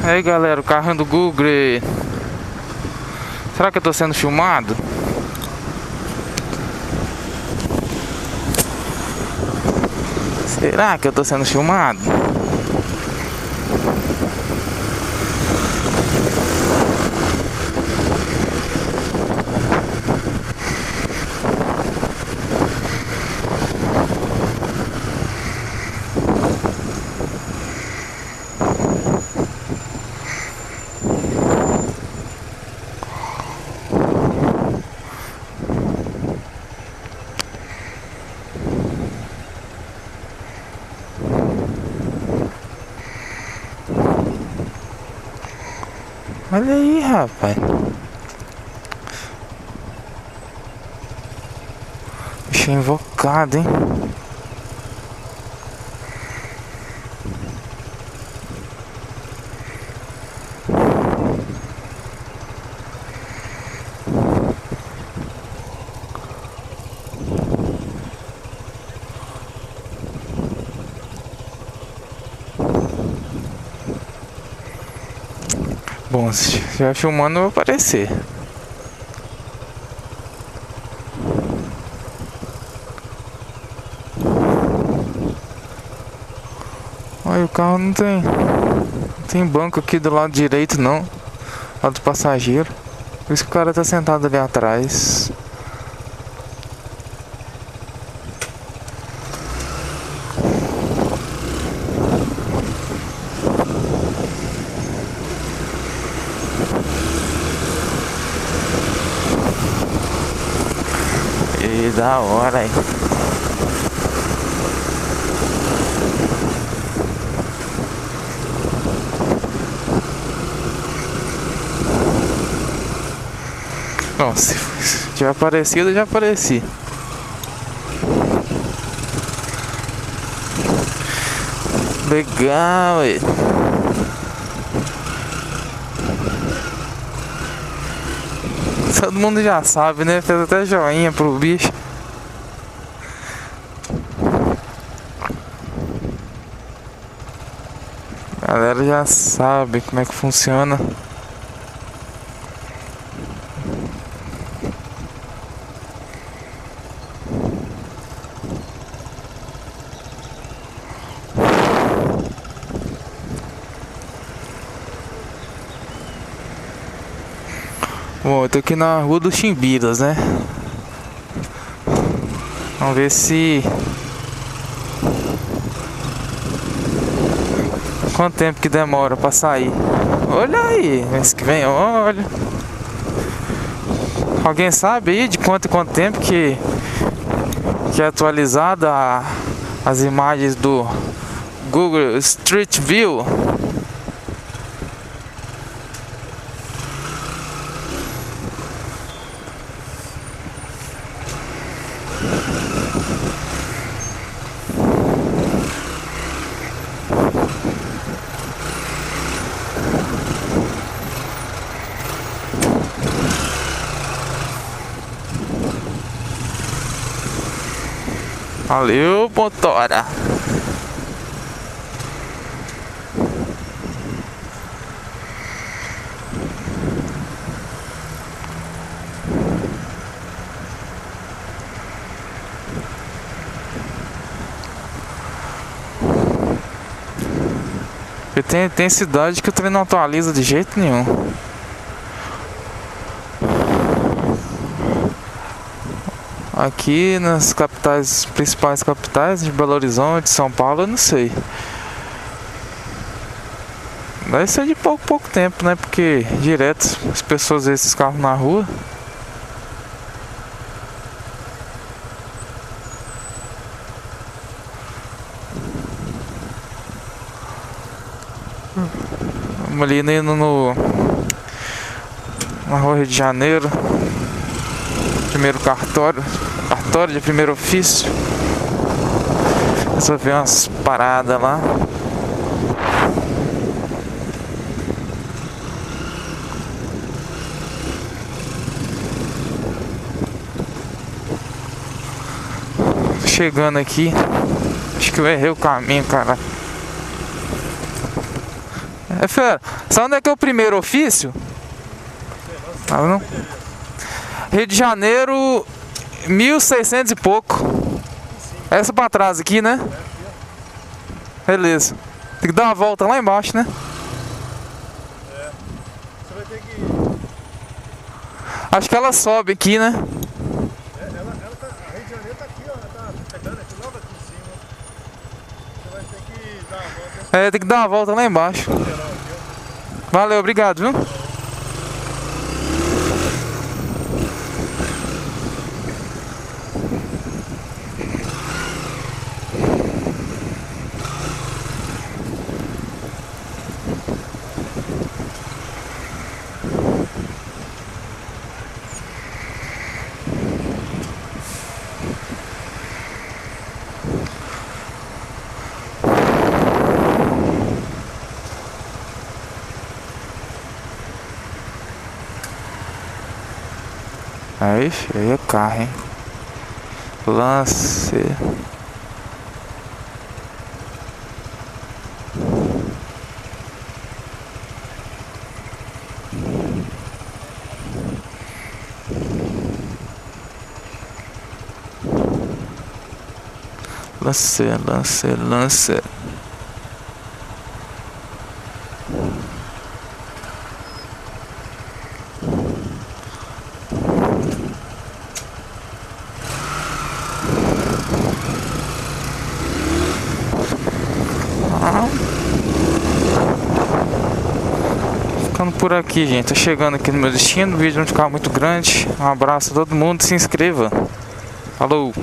Aí galera, o carro do Google. Será que eu tô sendo filmado? Será que eu tô sendo filmado? Olha aí, rapaz. Bicho invocado, hein? Bom, se estiver filmando, eu vou aparecer. Olha, o carro não tem banco aqui do lado direito, não. Lado do passageiro. Por isso que o cara tá sentado ali atrás. E da hora, hein? Bom, se tiver aparecido, eu já apareci. Legal, ué. Todo mundo já sabe, né? Fez até joinha pro bicho. A galera já sabe como é que funciona. Bom, eu tô aqui na Rua dos Chimbiras, né? Vamos ver se... Quanto tempo que demora pra sair? Olha aí, mês que vem, olha. Alguém sabe aí de quanto em quanto tempo que é atualizada as imagens do Google Street View? Valeu, motora. E tem cidade que o trem não atualiza de jeito nenhum. Aqui nas capitais, principais capitais de Belo Horizonte, São Paulo, eu não sei. Deve ser de pouco tempo, né? Porque direto as pessoas veem esses carros na rua. Vamos ali na Rua Rio de Janeiro. Primeiro cartório de primeiro ofício. Resolver umas paradas lá. Chegando aqui. Acho que eu errei o caminho, cara. É fera. Sabe onde é que é o primeiro ofício? Ah, não? Rio de Janeiro, 1600 e pouco. Essa pra trás aqui, né? Beleza. Tem que dar uma volta lá embaixo, né? É. Você vai ter que... Acho que ela sobe aqui, né? Ela tá... A Rio de Janeiro tá aqui, ó. Ela tá pegando aqui logo aqui em cima. Você vai ter que dar uma volta. É, tem que dar uma volta lá embaixo. Valeu, obrigado, viu? Aí é carro, hein? Lance. Lance. Ficando por aqui, gente. Tô chegando aqui no meu destino. O vídeo não ficar muito grande. Um abraço a todo mundo. Se inscreva. Falou!